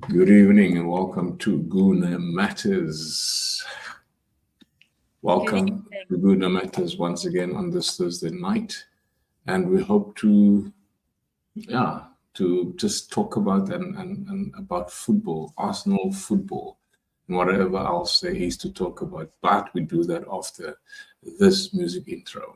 Good evening and welcome to Guna Matters. Good Welcome evening. to Guna Matters once again on this Thursday night. And we hope to just talk about and about football, Arsenal football, and whatever else there is to talk about. But we do that after this music intro.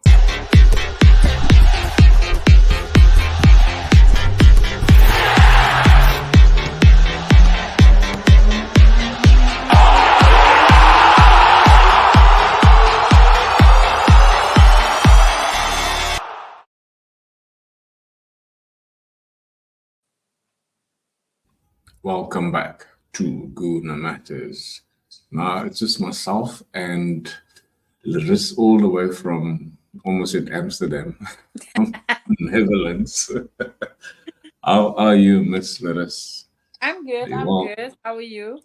Welcome back to Guna Matters. Now it's just myself and Larissa all the way from almost in Amsterdam, Netherlands. How are you, Miss Larissa? I'm good. You I'm well? good. How are you?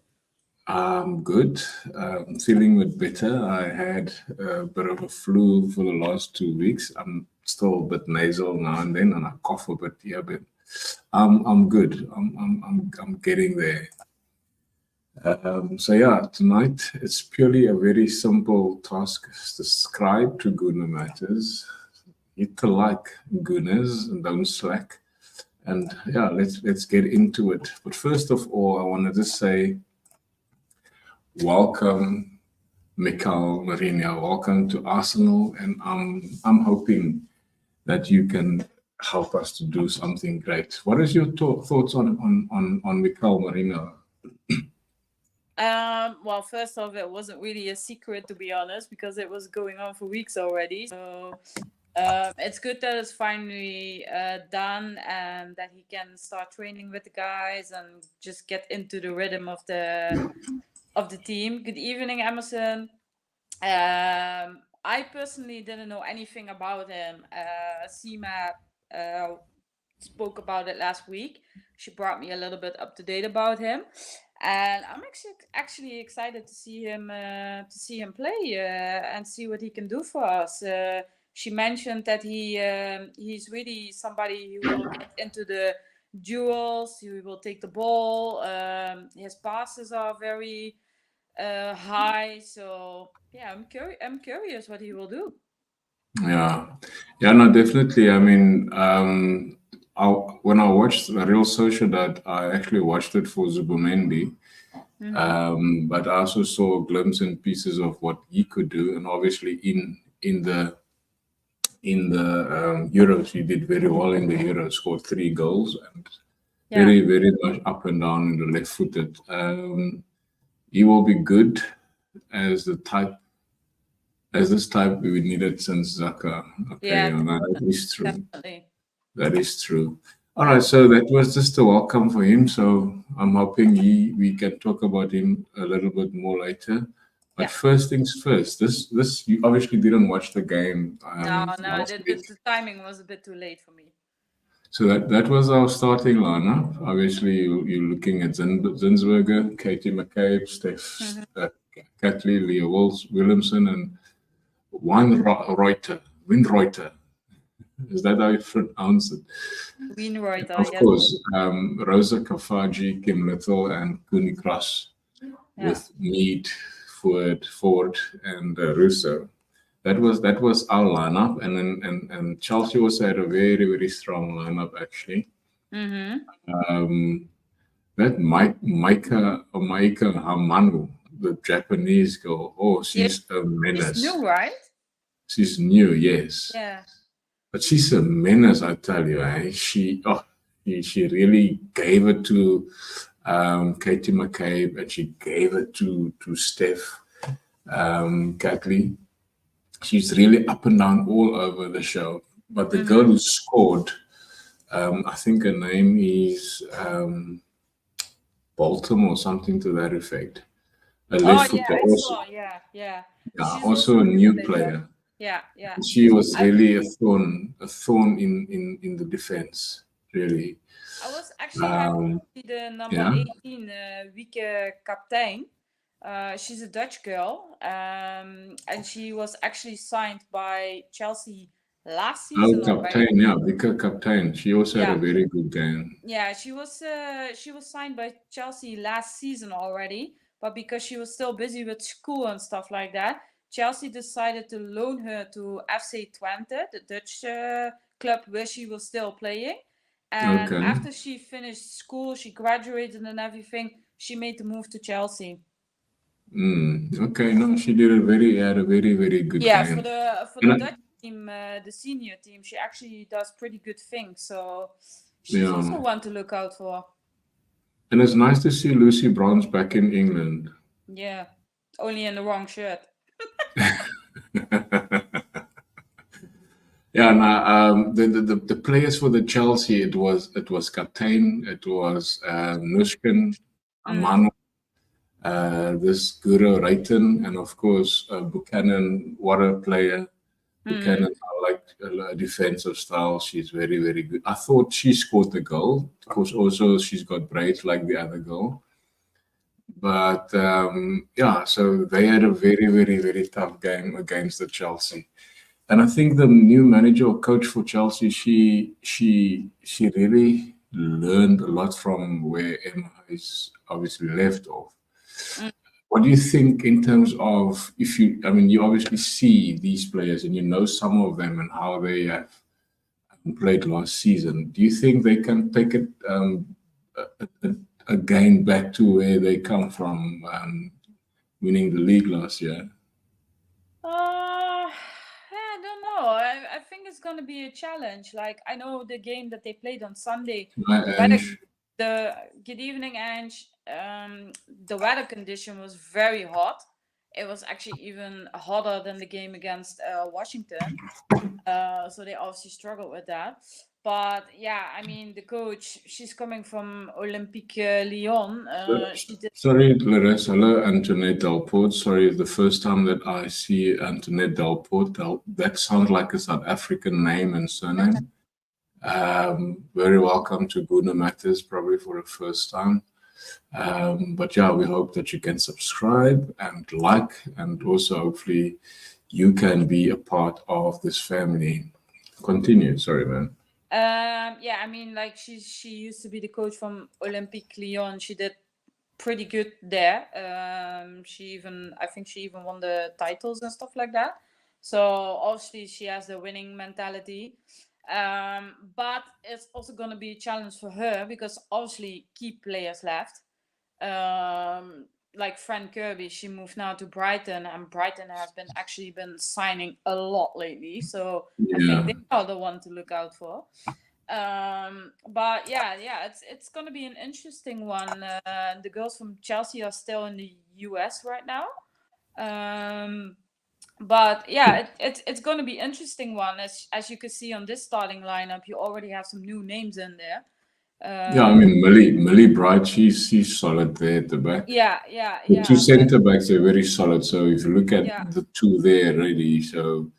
I'm good. Feeling a bit better. I had a bit of a flu for the last 2 weeks. I'm still a bit nasal now and then, and I cough a bit here, but I'm good. I'm getting there. So yeah, tonight it's purely a very simple task. Subscribe to Guna Matters. Hit the like, Gunas, and don't slack. And yeah, let's get into it. But first of all, I wanted to say welcome, Mikel Marina. Welcome to Arsenal, and I'm hoping that you can help us to do something great. What is your thoughts on Mikel Marina? Well, first off, it wasn't really a secret, to be honest, because it was going on for weeks already. So it's good that it's finally done and that he can start training with the guys and just get into the rhythm of the team. Good evening, Emerson. I personally didn't know anything about him. Seema spoke about it last week. She brought me a little bit up to date about him, and I'm actually excited to see him play and see what he can do for us. She mentioned that he's really somebody who will get into the duels. He will take the ball. His passes are very high. So yeah, I'm curious what he will do. Yeah, yeah, no, definitely. I mean, when I watched the Real Sociedad, I actually watched it for Zubomendi, but I also saw a glimpse and pieces of what he could do, and obviously in the Euros, he did very well in the Euros, scored 3 goals, and Yeah. very much up and down in the left-footed. He will be good as this type we needed since Zaka. Okay, Yeah, that is true. definitely. That is true. All right, so that was just a welcome for him. So I'm hoping we can talk about him a little bit more later. But Yeah. first things first. This you obviously didn't watch the game. No, Last week. the timing was a bit too late for me. So that was our starting lineup. Obviously, you're looking at Zinsberger, Katie McCabe, Steph, Kathleen, Leah Williamson, and Winreuter. Is that how you pronounce it? Wienreuter, Of yes. course, Rosa Kafaji, Kim Little, and Kuni Cross with Mead, Ford, and Russo. That was our lineup, and then and Chelsea also had a very strong lineup actually. That Maika Hamanu, the Japanese girl, oh, she's a menace. She's new, right? She's new, yes. Yeah. But she's a menace, I tell you. She really gave it to Katie McCabe, and she gave it to Steph Catley. She's really up and down all over the show. But the girl who scored, I think her name is Baltimore or something to that effect. A left footer also. Yeah. Also a new player. Yeah. She was really a thorn in the defense, really. I was actually happy to see the number 18, Wieke Kaptein. She's a Dutch girl, and she was actually signed by Chelsea last Oh, season already. captain, yeah, Mikel captain. She also had a Yeah, very good game. yeah, she was signed by Chelsea last season already, but because she was still busy with school and stuff like that, Chelsea decided to loan her to FC Twente, the Dutch club where she was still playing. And Okay. after she finished school, she graduated and everything, she made the move to Chelsea. Okay, no, she did had a very, very good Yeah, game. for And the I- Dutch team, the senior team, she actually does pretty good things. So she's also yeah, one to look out for. and it's nice to see Lucy Bronze back in England. Yeah, only in the wrong shirt. Yeah, now the players for the Chelsea, it was Captain, it was Nushkin, Amano, this Guru Rayton, and of course Buchanan. What a player! Buchanan, I like a defensive style. She's very, very good. I thought she scored the goal. Of course, also she's got braids like the other goal. But yeah, so they had a very, very, very tough game against the Chelsea. And I think the new manager or coach for Chelsea, she really learned a lot from where Emma is obviously left off. What do you think in terms of if you? I mean, you obviously see these players and you know some of them and how they have played last season. Do you think they can take it again back to where they come from, winning the league last year? I don't know. I think it's gonna be a challenge. Like I know the game that they played on Sunday. My The weather, Ange, the good evening, Ange. The weather condition was very hot. It was actually even hotter than the game against Washington. So they obviously struggled with that. But yeah, I mean, the coach, she's coming from Olympique Lyon. She did. sorry, Larissa. Hello, Antoinette Delport. Sorry, the first time that I see Antoinette Delport. That sounds like a South African name and surname. Very welcome to Guna Matters, probably for the first time. But yeah, we hope that you can subscribe and like, and also hopefully you can be a part of this family. Continue. Sorry, man. Yeah, I mean, like she used to be the coach from Olympique Lyon. She did pretty good there. I think she even won the titles and stuff like that. So obviously she has the winning mentality. But it's also gonna be a challenge for her because obviously key players left. Like Fran Kirby, she moved now to Brighton, and Brighton has been signing a lot lately. So I think Yeah. they are the one to look out for. But yeah, it's gonna be an interesting one. The girls from Chelsea are still in the US right now. But yeah, it's gonna be interesting one. As you can see on this starting lineup, you already have some new names in there. Yeah, I mean Millie Bright, she's solid there at the back. Yeah, The two but centre backs are very solid. So if you look at yeah, the two there already, so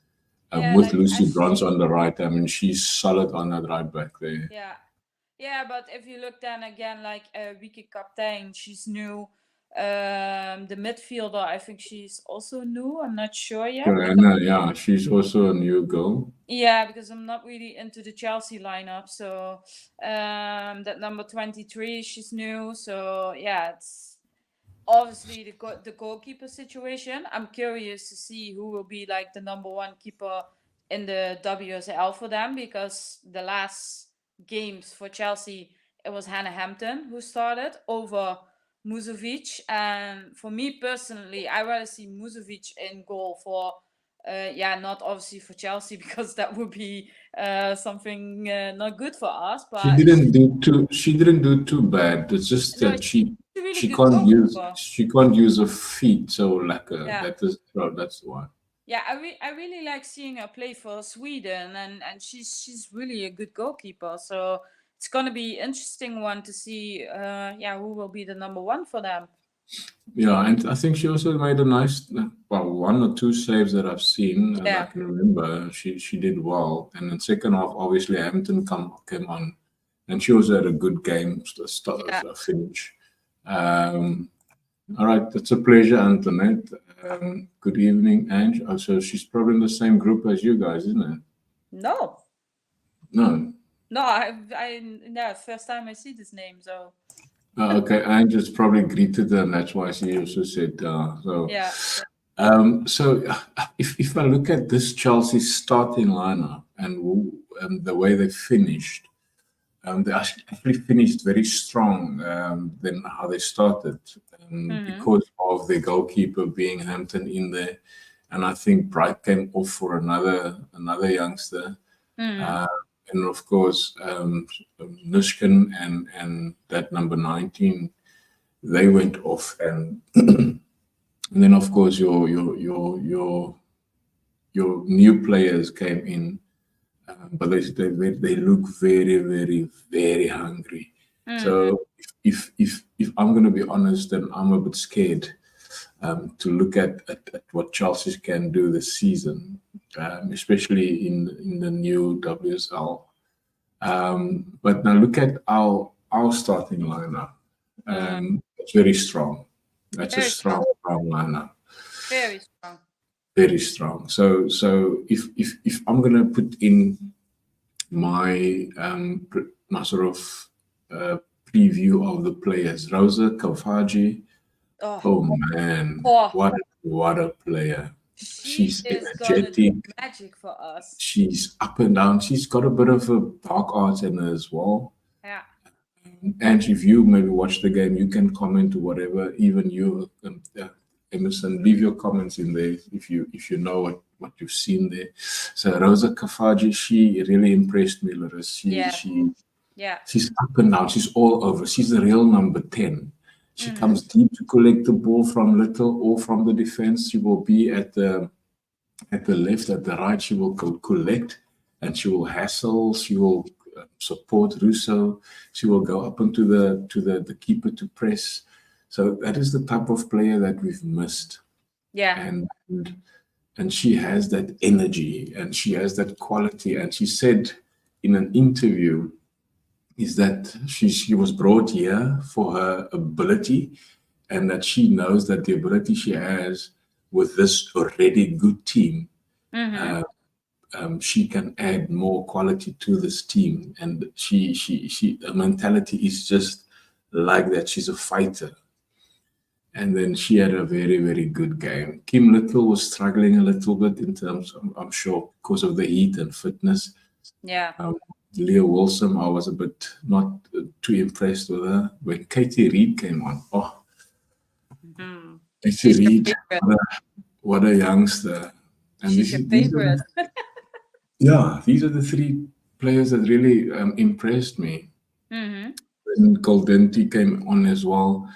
yeah, with like Lucy as Bronze on the right, I mean she's solid on that right back there. yeah, but if you look then again, like Wiki Kaptein, she's new. The midfielder, I think she's also new. I'm not sure yet. Joanna, yeah, she's also a new girl. Yeah, because I'm not really into the Chelsea lineup. So that number 23, she's new. So yeah, it's obviously the goalkeeper situation. I'm curious to see who will be like the number one keeper in the WSL for them because the last games for Chelsea it was Hannah Hampton who started over Muzovic, and for me personally, I rather see Muzovic in goal for. Not obviously for Chelsea because that would be something not good for us. She But didn't do too. She didn't do too bad. It's just no, that she's a really she good can't use goalkeeper. she can't use her feet. So like Yeah. that's why. Yeah, I really like seeing her play for Sweden, and she's really a good goalkeeper. So it's gonna be interesting one to see. Who will be the number one for them? Yeah, and I think she also made a nice, well, one or two saves that I've seen that I Yeah, can remember. She did well, and then second half, obviously Hampton came on, and she also had a good game yeah. finish. All right, it's a pleasure, Antoinette. Good evening, Ange. Also, she's probably in the same group as you guys, isn't it? No, No. no, first time I see this name, so Okay, I just probably greeted her, and that's why she also said, yeah. so if I look at this Chelsea starting lineup and the way they finished, they actually finished very strong than how they started because of the goalkeeper being Hampton in there, and I think Bright came off for another youngster. And of course, Nushkin and that number 19, they went off, and then of course your new players came in, but they look very, very, very hungry. So if I'm going to be honest, then I'm a bit scared to look at what Chelsea can do this season, especially in the new WSL. But now look at our starting lineup. It's very strong. That's Very a strong lineup. Very strong. Very strong. So if I'm gonna put in my my sort of preview of the players, Rosa Kafaji. Oh man, Oh. what a player! She's is gonna do energetic. magic for us. She's up and down. She's got a bit of a dark art in her as well. Yeah. And if you maybe watch the game, you can comment or whatever. Even you, Emerson, leave your comments in there if you know what you've seen there. So Rosa Kafaji, she really impressed me, Larissa. She's up and down. She's all over. She's the real number 10. She comes deep to collect the ball from little or from the defense. She will be at the left, at the right. She will collect, and she will hassle. She will support Russo. She will go up into the keeper to press. So that is the type of player that we've missed. Yeah. And she has that energy, and she has that quality. And she said in an interview is that she was brought here for her ability, and that she knows that the ability she has with this already good team, she can add more quality to this team. And her mentality is just like that. She's a fighter. And then she had a very, very good game. Kim Little was struggling a little bit in terms of, I'm sure, because of the heat and fitness. Yeah. Leah Wilson, I was a bit not too impressed with her. When Katie Reid came on, Katie Reid, what a youngster. And she's your favorite. These are the three players that really impressed me. When Goldenti came on as well,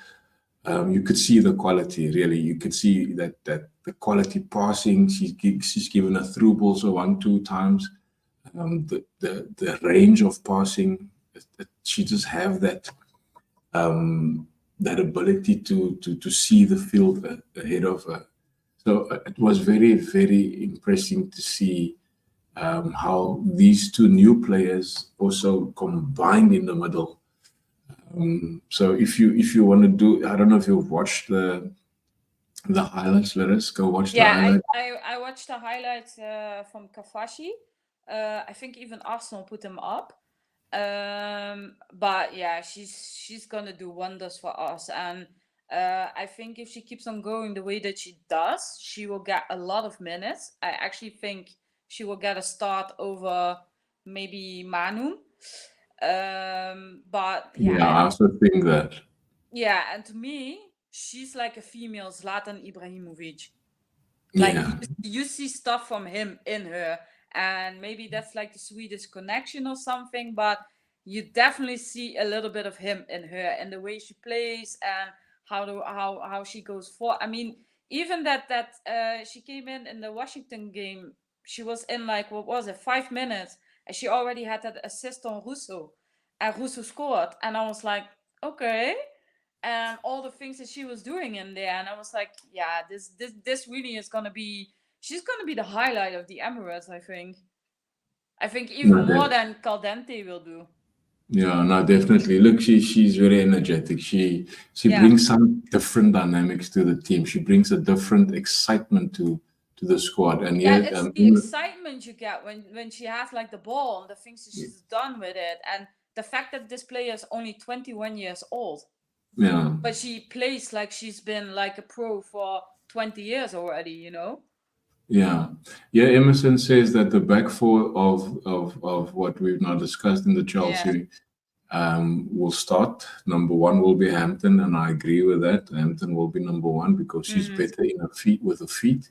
you could see the quality, really. You could see that the quality passing, she's given a through ball so 1-2 times. The range of passing, she just have that ability to see the field ahead of her. So it was very, very impressive to see how these two new players also combined in the middle. So if you want to do, I don't know if you've watched the highlights. Let us go watch the highlights. I watched the highlights from Kafaji. I think even Arsenal put them up. But yeah, she's gonna do wonders for us, and I think if she keeps on going the way that she does, she will get a lot of minutes. I actually think she will get a start over maybe Manu. But yeah, I also think that. Yeah, and to me, she's like a female Zlatan Ibrahimovic. Like you see stuff from him in her, and maybe that's like the Swedish connection or something, but you definitely see a little bit of him in her and the way she plays and how she goes for. I mean, even that she came in the Washington game, she was in like, what was it, 5 minutes, and she already had that assist on Russo, and Russo scored, and I was like, okay. And all the things that she was doing in there, and I was like, yeah, this really is gonna be, she's gonna be the highlight of the Emirates. I think even more than Caldente will do. Yeah, no, definitely. Look, she's very energetic. She brings some different dynamics to the team. She brings a different excitement to the squad. And Yeah, yet, it's the excitement you get when she has like the ball and the things that she's done with it, and the fact that this player is only 21 years old. Yeah. But she plays like she's been like a pro for 20 years already, you know? Yeah. Yeah, Emerson says that the back four of what we've now discussed in the Chelsea will start. Number one will be Hampton, and I agree with that. Hampton will be number one because she's better in her feet with her feet.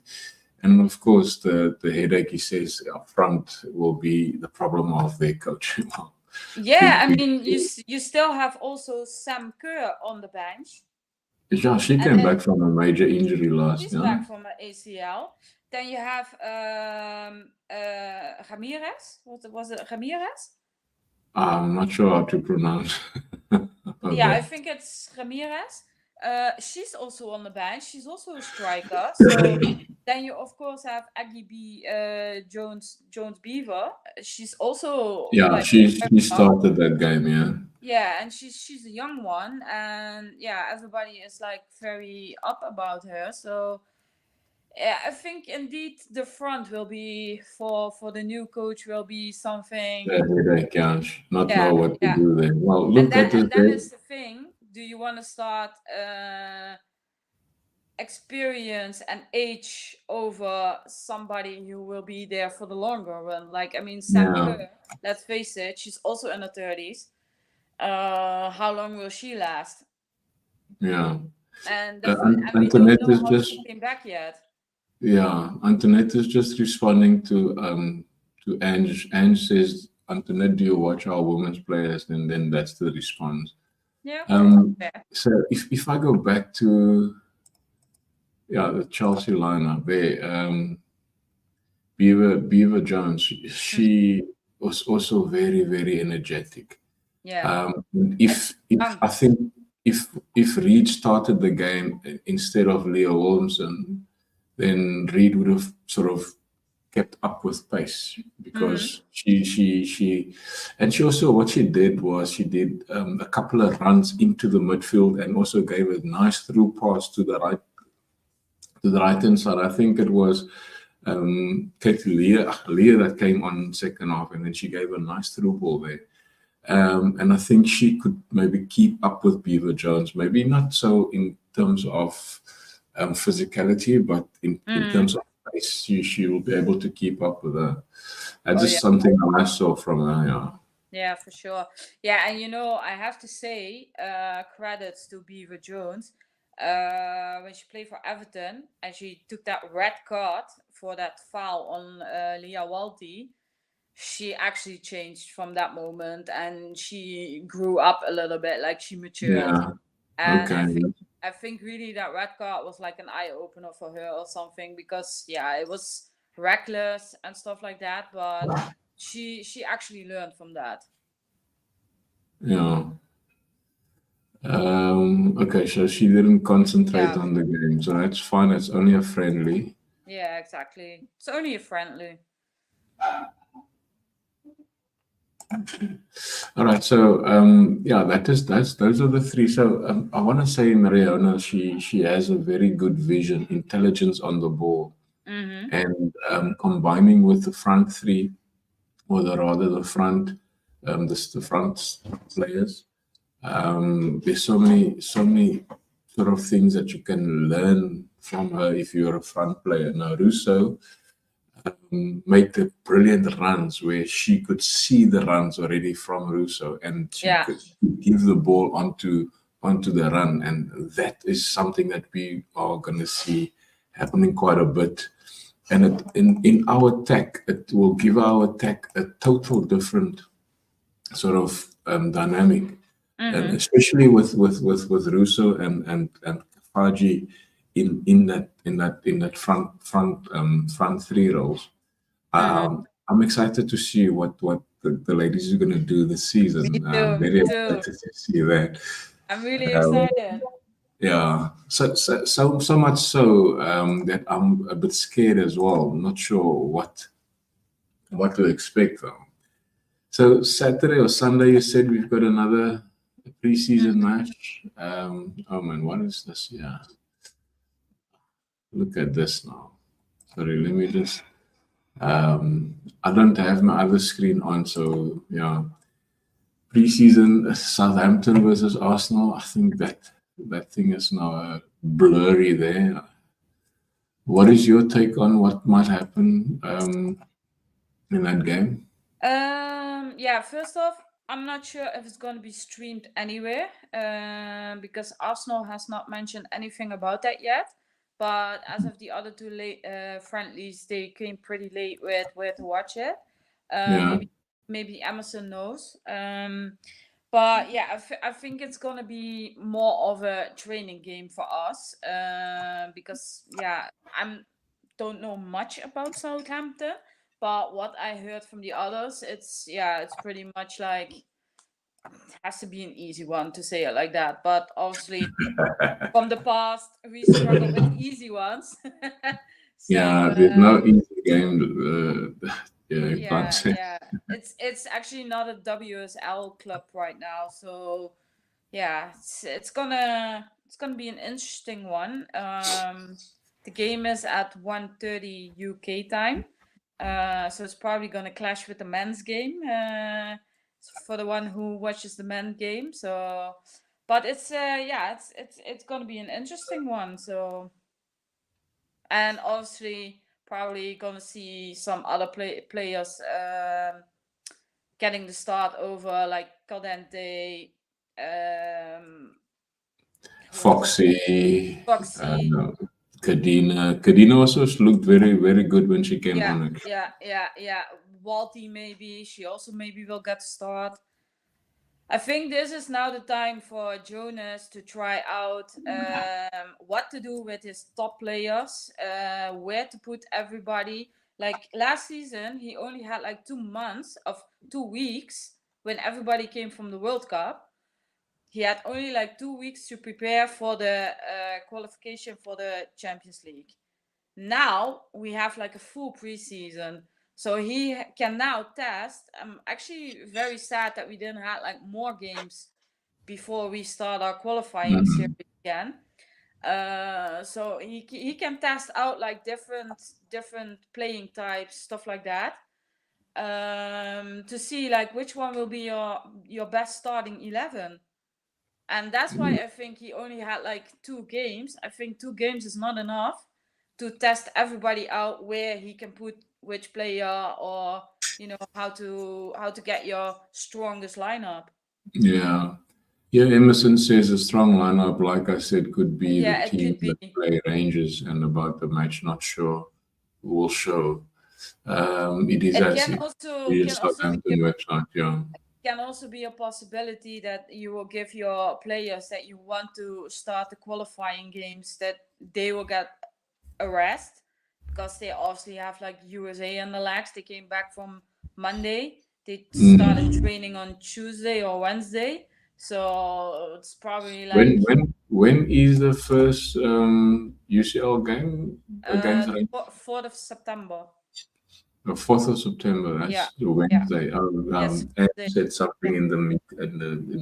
And of course, the headache, he says, up front will be the problem of their coach. Yeah, I mean, you still have also Sam Kerr on the bench. Yeah, she came back from a major injury last She's year. back from an ACL. Then you have Ramirez. What was it? Ramirez? I'm not sure how to pronounce. Yeah, I think it's Ramirez. She's also on the bench. She's also a striker. So then you of course have Aggie B. Jones Beaver. She's also Yeah, she started that game. Yeah. Yeah, and she's a young one, and yeah, everybody is like very up about her. So yeah, I think indeed the front will be for the new coach will be something. They can't not know what to do there. Well, look at this. And that is the thing. Do you want to start experience and age over somebody who will be there for the longer run? Like, I mean, Sam Kerr, let's face it, she's also in her 30s. How long will she last? Yeah. And Antoinette is just came back yet. Yeah, Antoinette is just responding to Ange. Ange says, Antoinette, do you watch our women's players? And then that's the response. Yeah. So if I go back to the Chelsea lineup there, Beaver Jones, she was also very, very energetic. Yeah. I think if Reed started the game instead of Leo Williamson, then Reed would have sort of kept up with pace because she also, what she did was she did a couple of runs into the midfield and also gave a nice through pass to the right hand side. I think it was Katie Leah that came on second half, and then she gave a nice through ball there. And I think she could maybe keep up with Beaver Jones, maybe not so in terms of physicality, but in terms of pace, she will be able to keep up with her. That's just something I saw from her. Yeah, for sure. Yeah, and you know, I have to say, credits to Beaver Jones. When she played for Everton and she took that red card for that foul on Leah Walty, she actually changed from that moment and she grew up a little bit, like she matured. Yeah. And I think really that red card was like an eye opener for her or something, because it was reckless and stuff like that, but she actually learned from that. Yeah. Okay, so she didn't concentrate on the game, so that's fine. It's only a friendly. Yeah, exactly. It's only a friendly. All right, so those are the three. So I want to say Mariona, she has a very good vision, intelligence on the ball, and combining with the front three, or the front, the front players. There's so many sort of things that you can learn from her if you're a front player. Now, Russo made the brilliant runs where she could see the runs already from Russo, and she could give the ball onto the run, and that is something that we are going to see happening quite a bit. And in our attack, it will give our attack a total different sort of dynamic. And especially with Russo and Kafaji in that front three roles. I'm excited to see what the ladies are going to do this season. I'm very excited to see that. I'm really excited. Yeah, so much so that I'm a bit scared as well. I'm not sure what to expect though. So Saturday or Sunday, you said we've got another preseason match. Oh man, what is this? Yeah, look at this now. Sorry, let me just. I don't have my other screen on, so yeah. Preseason Southampton versus Arsenal. I think that thing is now blurry there. What is your take on what might happen in that game? Yeah, first off, I'm not sure if it's going to be streamed anywhere, because Arsenal has not mentioned anything about that yet. But as of the other two late friendlies, they came pretty late with where to watch it. Yeah, Maybe Emerson knows. But yeah, I think it's gonna be more of a training game for us, because yeah, I don't know much about Southampton, but what I heard from the others, it's pretty much like it has to be an easy one, to say it like that. But obviously, from the past, we struggle with easy ones. So yeah. There's no easy game. Yeah, you can't say. yeah, it's actually not a WSL club right now, so yeah, it's gonna be an interesting one. The game is at 1:30 UK time, so it's probably gonna clash with the men's game, for the one who watches the men's game. So, but it's yeah, it's gonna be an interesting one. So, and obviously probably gonna see some other players getting the start over, like Caldente, who else? Foxy, Foxy. Kadina. Kadina also looked very, very good when she came Yeah, on. Actually. yeah. Walty, maybe she also maybe will get to start. I think this is now the time for Jonas to try out what to do with his top players, where to put everybody. Like last season, he only had like 2 months of 2 weeks when everybody came from the World Cup. He had only like 2 weeks to prepare for the qualification for the Champions League. Now we have like a full preseason, so he can now test. I'm actually very sad that we didn't have like more games before we start our qualifying series again. So he can test out like different playing types, stuff like that, to see like which one will be your best starting 11. And that's why I think he only had like 2 games. I think 2 games is not enough to test everybody out, where he can put which player, or how to get your strongest lineup. Yeah. Yeah, Emerson says a strong lineup, like I said, could be the Yeah, it team could that be. play Rangers, and about the match, not sure. Will show. It is It as can it also is can also be a, Southampton website, yeah. can also be a possibility that you will give your players that you want to start the qualifying games, that they will get a rest, because they obviously have like USA and the legs. They came back from Monday. They started training on Tuesday or Wednesday. So it's probably like When is the first UCL game against the Rangers? 4th of September. The 4th of September. Yeah, That's the yeah. Wednesday. Yes, Ed Wednesday. said something in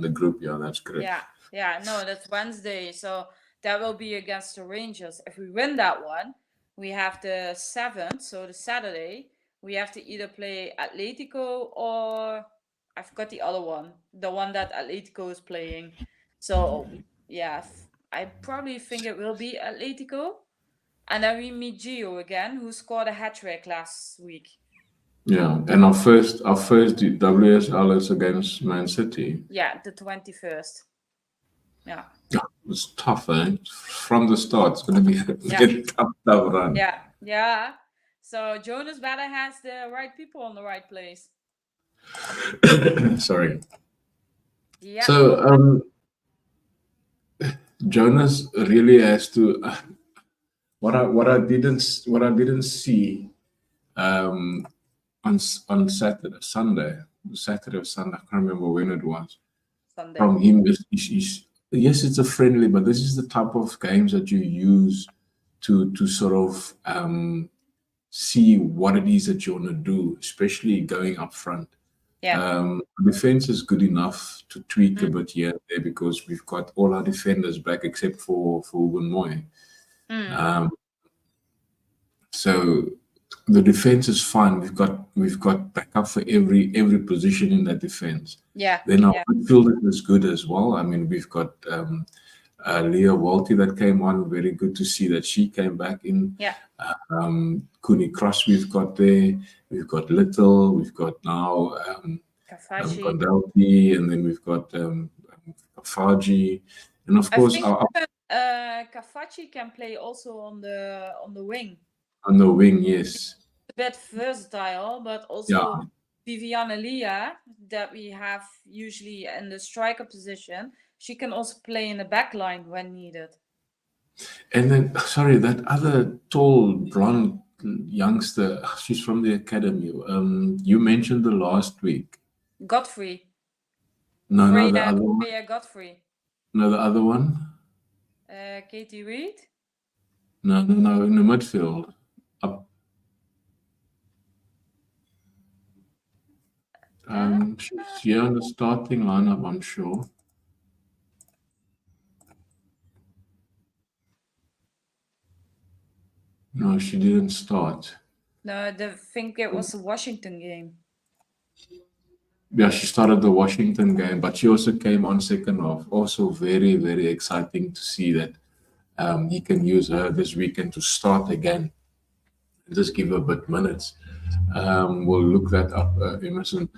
the group. Yeah, that's correct. Yeah. No, that's Wednesday. So that will be against the Rangers. If we win that one, we have the 7th, so the Saturday. We have to either play Atletico, or I forgot the other one, the one that Atletico is playing. So yeah, I probably think it will be Atletico. And then we meet Gio again, who scored a hat trick last week. Yeah, and our first WSL is against Man City. Yeah, the 21st. Yeah. Yeah, it's tough, eh? From the start, it's going to be a very tough run. Yeah. So Jonas better has the right people in the right place. Sorry. Yeah. So Jonas really has to. What I didn't see on Saturday or Sunday. I can't remember when it was. Sunday. From him is yes, it's a friendly, but this is the type of games that you use to sort of see what it is that you want to do, especially going up front. Yeah. Defense is good enough to tweak a bit here and there, because we've got all our defenders back except for Ruben Moy. So the defense is fine. We've got backup for every position in that defense. Yeah. Then our Yeah. midfield is good as well. I mean, we've got Leah Walty that came on. Very good to see that she came back in. Yeah. Cooney Cross we've got there. We've got Little. We've got now Kafaji. Kondelti, and then we've got Kafaji, and of I course think our Kafaji can play also on the wing. on the wing. Yes. A bit versatile, but also Viviane Leah that we have usually in the striker position. She can also play in the back line when needed. And then, sorry, that other tall, blonde youngster, she's from the academy. You mentioned the last week. Godfrey. No, the other one. Freya Godfrey. No, the other one. Katie Reed. No, in the midfield. Up. She's here on the starting lineup, I'm sure. No, she didn't start. No, I think it was the Washington game. Yeah, she started the Washington game, but she also came on second half. Also very, very exciting to see that he can use her this weekend to start again. Just give her a bit minutes. We'll look that up, Emerson.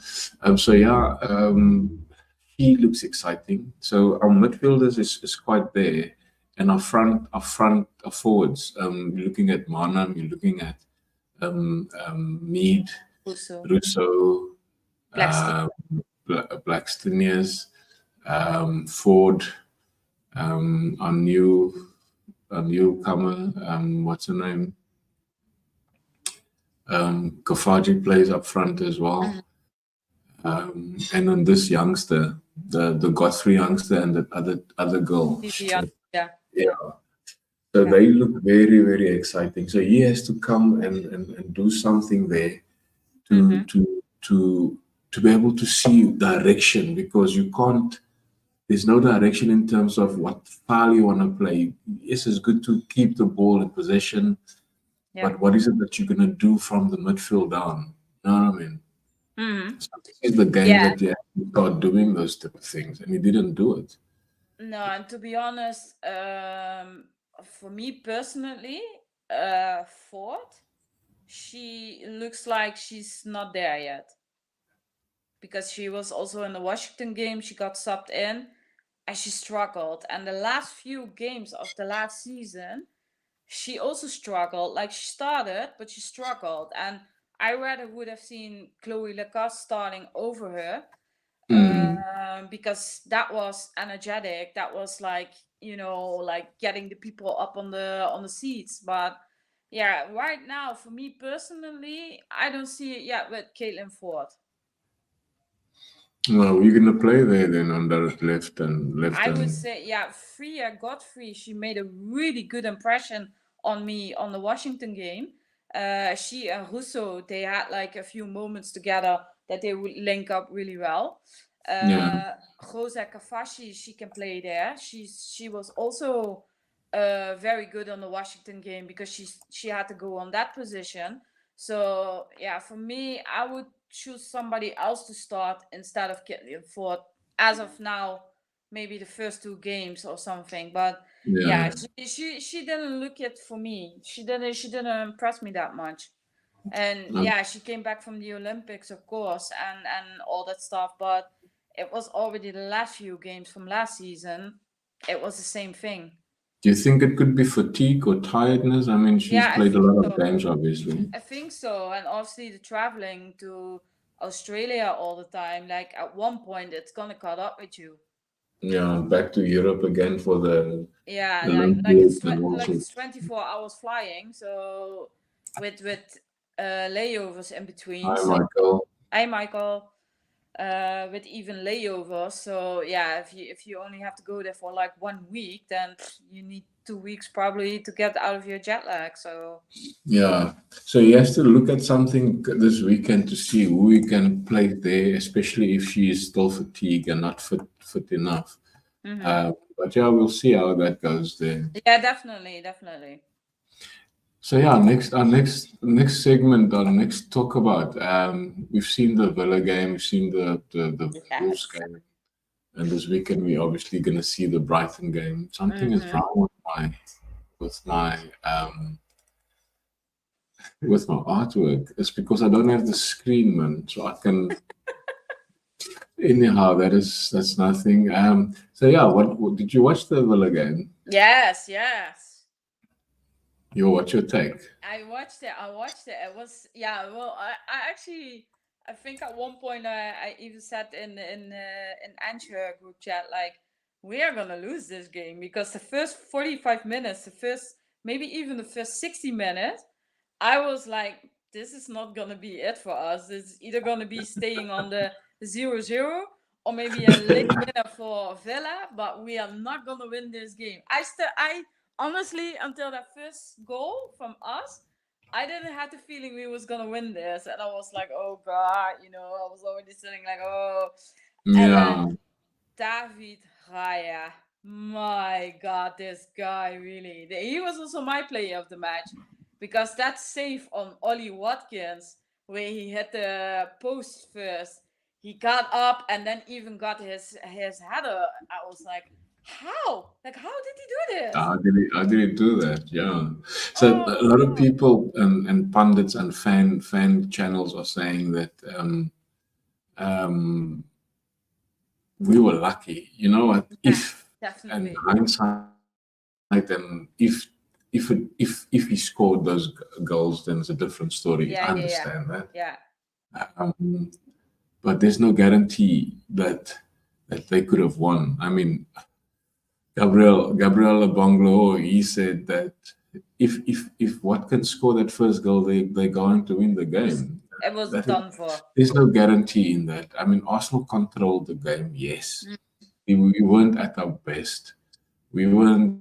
He looks exciting. So our midfielders is quite there, and our forwards. You're looking at Manam, you're looking at Mead, Russo, Blackstonius, Ford, our newcomer. What's her name? Kafaji plays up front as well. And then this youngster, the Godfrey youngster, and the other girl. Yeah. So they look very, very exciting. So he has to come and do something there to be able to see direction, because you can't. There's no direction in terms of what style you want to play. Yes, it's good to keep the ball in possession. Yeah. But what is it that you're going to do from the midfield down? You know what I mean? So this is the game that you have to start doing those type of things, and he didn't do it. No, and to be honest, for me personally, Ford, she looks like she's not there yet. Because she was also in the Washington game, she got subbed in, and she struggled. And the last few games of the last season, she also struggled. Like, she started, but she struggled. And I rather would have seen Chloe Lacasse starting over her, because that was energetic. That was like, like getting the people up on the seats. But yeah, right now, for me personally, I don't see it yet with Caitlin Ford. Well, you're gonna play there then on the left. I would say, Freya Godfrey, she made a really good impression on me on the Washington game. She and Russo, they had like a few moments together that they would link up really well. Rosa Kafaji, she can play there. She was also very good on the Washington game because she had to go on that position. So yeah, for me, I would choose somebody else to start instead of Caitlin Ford as of now. Maybe the first 2 games or something, but she didn't look it for me. She didn't impress me that much. And she came back from the Olympics, of course, and all that stuff, but it was already the last few games from last season. It was the same thing. Do you think it could be fatigue or tiredness? I mean, she's played a lot of games, obviously. I think so, and obviously the traveling to Australia all the time, like at one point it's gonna cut up with you. Yeah, back to Europe again for the like it's 24 hours flying, so with layovers in between. Hi, Mikel. Hi, Michael. With even layovers, so yeah, if you only have to go there for like 1 week, then you need 2 weeks probably to get out of your jet lag. So yeah, so he has to look at something this weekend to see who he can play there, especially if she is still fatigued and not fit enough. But yeah, we'll see how that goes there. Yeah, definitely. So yeah, our next segment, our next talk about. We've seen the Villa game, we've seen the Wolves Yes. game, and this weekend we're obviously going to see the Brighton game. Something is Mm-hmm. wrong with my um with my artwork. It's because I don't have the screen, man. So I can anyhow. That's nothing. So yeah, what did you watch the Villa game? Yes, yes. What's your take? I watched it. I watched it. It was, yeah. Well, I actually, I think at one point I even said in Answer group chat like, we are gonna lose this game because the first 45 minutes, the first maybe even the first 60 minutes, I was like, this is not gonna be it for us. It's either gonna be staying on the 0-0 or maybe a late winner for Villa, but we are not gonna win this game. I honestly, until that first goal from us, I didn't have the feeling we was gonna win this, and I was like, oh god, I was already sitting like, oh, and Yeah, then David Raya, my god, this guy really, he was also my player of the match because that save on Ollie Watkins where he hit the post first, he got up and then even got his header. I was like, how did he do this? how did he do that? Yeah. So Oh a lot of god. people and pundits and fan channels are saying that um, we were lucky. You know what? Yeah, If and definitely. hindsight, and if he scored those goals, then it's a different story. Yeah, I yeah, yeah, understand that, yeah. um, but there's no guarantee that they could have won. I mean, Gabriel Bonglo, he said that if Watkins score that first goal, they're going to win the game. It was That done for. there's no guarantee in that. I mean, Arsenal controlled the game, yes. Mm. We weren't at our best. We weren't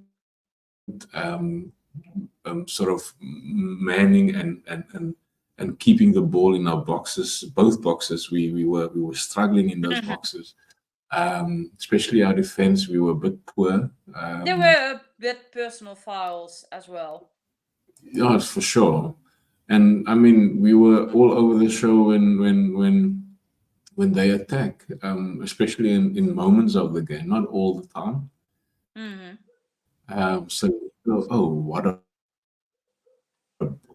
sort of manning and keeping the ball in our boxes, both boxes. We were struggling in those Mhm. boxes. Especially our defense, we were a bit poor. There were a bit personal fouls as well. Yeah, for sure. And I mean, we were all over the show when they attack, especially in moments of the game, not all the time. Hmm. So, oh, what a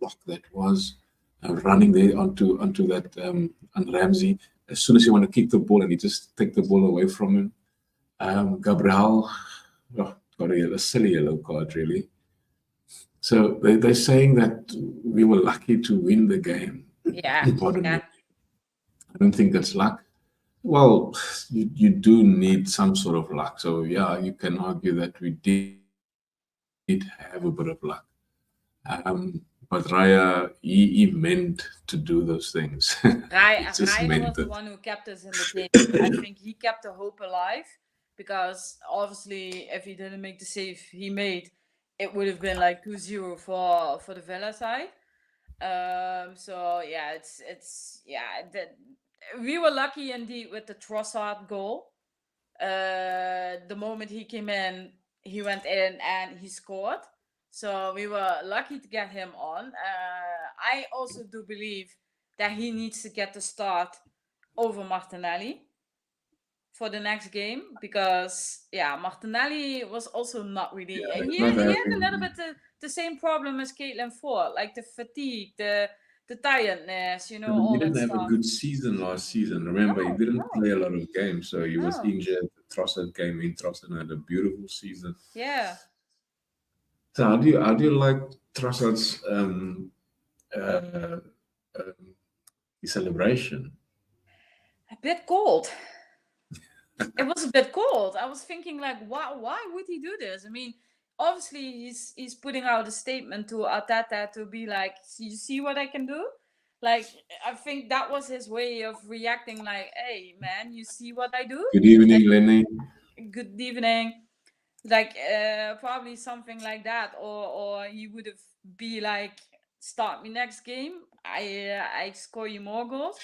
block that was! Running there onto that and Ramsey. As soon as you want to kick the ball, and he just take the ball away from him. Gabriel, oh, got a silly yellow card, really. So they're saying that we were lucky to win the game. Yeah, Pardon me. yeah. I don't think that's luck. Well, you do need some sort of luck. So yeah, you can argue that we did have a bit of luck. But Raya, he meant to do those things. He just Ryder meant was the it. one who kept us in the game. I think he kept the hope alive because obviously, if he didn't make the save he made, it would have been like 2-0 for the Villa side. So yeah, it's yeah. We were lucky indeed with the Trossard goal. The moment he came in, he went in and he scored. So we were lucky to get him on. I also do believe that he needs to get the start over Martinelli for the next game because yeah, Martinelli was also not really. Yeah, it's He not had a little having. bit the same problem as Caitlin Ford, like the fatigue, the tiredness, He all that didn't have a stuff. good season last season. Remember, he No, didn't no, play a lot of games, so he was no. injured. Trossard came in. Trossard had a beautiful season. Yeah. So how do you like Trossard's uh, um, celebration? A bit cold. It was a bit cold. I was thinking like, why would he do this? I mean, obviously he's putting out a statement to Arteta to be like, you see what I can do? Like, I think that was his way of reacting. Like, hey man, you see what I do? Good evening, Lenny. Good evening. Like, probably something like that, or he would have be like, start me next game. I score you more goals.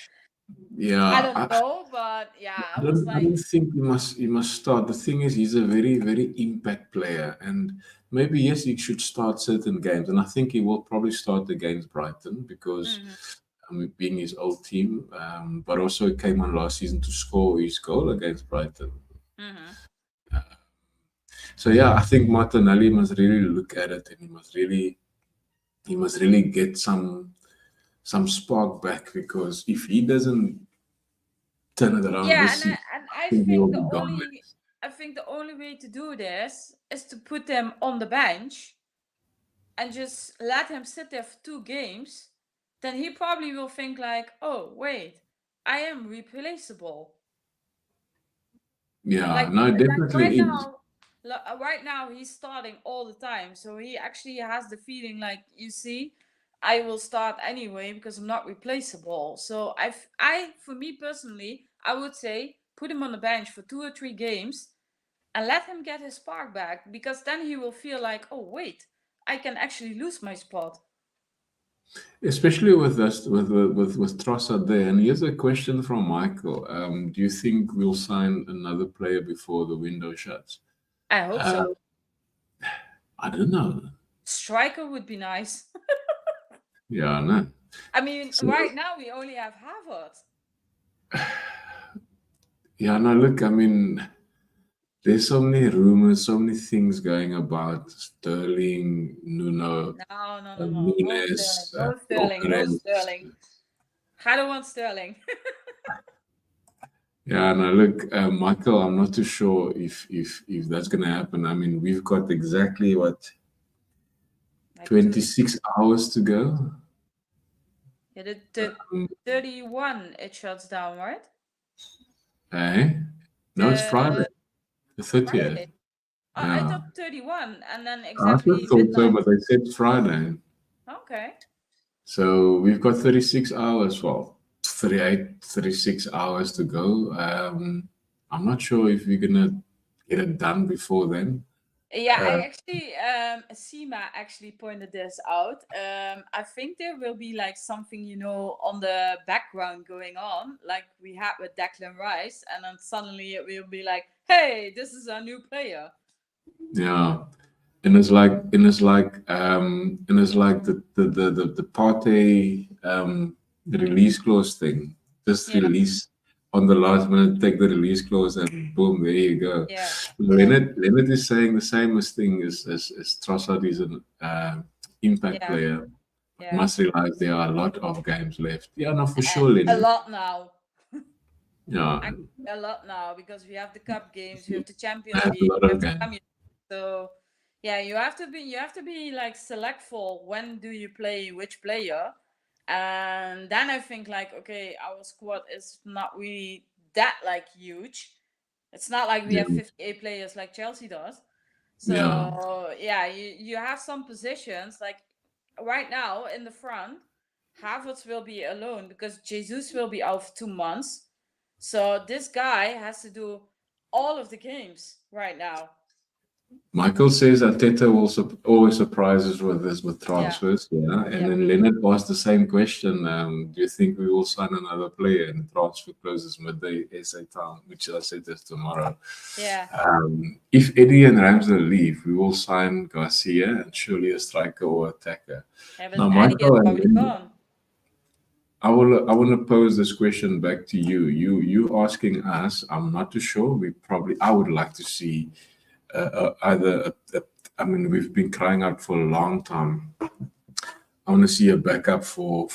I Yeah, don't know, but yeah, I was I like, don't think he must start. The thing is, he's a very, very impact player, and maybe yes, he should start certain games, and I think he will probably start against Brighton because mhm, being his old team, but also he came on last season to score his goal against Brighton. mhm. So yeah, I think Martinelli must really look at it, and he must really get some spark back because if he doesn't turn it around Yeah, this season, and I I think he will think be gone. the only way to do this is to put them on the bench and just let him sit there for 2 games. Then he probably will think like, oh wait, I am replaceable. Yeah, Like no, like definitely is. right now he's starting all the time, so he actually has the feeling like, you see, I will start anyway because I'm not replaceable. So I for me personally, I would say put him on the bench for 2 or 3 games and let him get his spark back, because then he will feel like, oh wait, I can actually lose my spot. Especially with us, with Trossard there. And here's a question from Michael. Do you think we'll sign another player before the window shuts? I hope Uh, so. I don't know. Striker would be nice. Yeah, no. I mean, So right now we only have Harvard. yeah, no. Look, I mean, there's so many rumors, so many things going about Sterling, Nuno, No, no, no, no. No Sterling. Nunes, No Sterling. No Gyökeres. Sterling. I don't want Sterling. Yeah, no, look, Michael, I'm not too sure if that's gonna happen. I mean, we've got exactly what Like 26 hours to go. yeah, the Um, 31 it shuts down, right? eh? No, it's Friday, The the 30th. Friday. I Yeah. thought 31 and then I also exactly thought so, midnight. but they said Friday. Okay. So we've got 36 hours, well, 38, 36 hours to go. I'm not sure if we're gonna get it done before then. Yeah, I Uh, actually Sima actually pointed this out. I think there will be like something, on the background going on, like we had with Declan Rice, and then suddenly it will be like, hey, this is our new player. yeah. And it's like the party the release clause thing. Just Yeah, release on the last minute, take the release clause, and boom, there you go. yeah, yeah, Leonard is saying the same as thing as Trossard is an impact yeah, player. But yeah. must realize there are a lot of games left. Yeah, no, for sure, A Leonard. lot now. Yeah, Actually, a lot now, because we have the cup games, we we have the Champions have a League, lot we of have the games. Premier League. So yeah, you have to be like selectful when do you play which player, and then I think like, okay, our squad is not really that like huge. It's not like we Yeah, have 58 players like Chelsea does. yeah. So yeah, you have some positions like right now in the front. Havertz will be alone because Jesus will be out for 2 months. So this guy has to do all of the games right now. Michael says Arteta will always surprises with Yeah, transfers, yeah. And yep, then Leonard asked the same question: do you think we will sign another player? And the transfer closes midday SA time, which I said is tomorrow. yeah. If Eddie and Ramsdale leave, we will sign Garcia and surely a striker or attacker. Yeah, but Now, Eddie is Michael and probably Leonard, gone. I want to pose this question back to you. You asking us? I'm not too sure. I would like to see either. I mean, we've been crying out for a long time. I want to see a backup for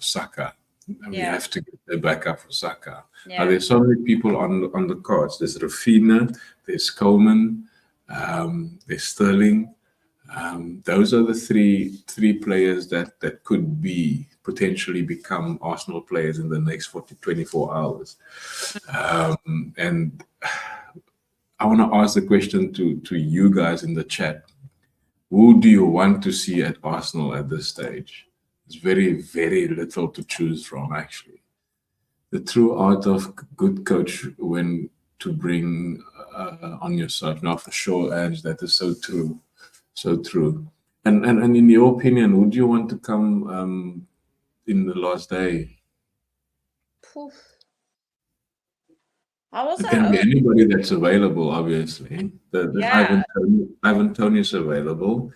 Saka. And we Yeah, have to get a backup for Saka. Now, yeah, there's so many people on the cards. There's Rafina, there's Coleman, there's Sterling. Those are the three players that could be potentially become Arsenal players in the next 24 hours. And I want to ask the question to you guys in the chat. Who do you want to see at Arsenal at this stage? It's very, very little to choose from, actually. The true art of good coach when to bring on yourself. Now, for sure, Ange, that is so true. So true. And in your opinion, would you want to come in the last day? Oof. I was It can be anybody that's available, obviously. yeah. Ivan Toney is available.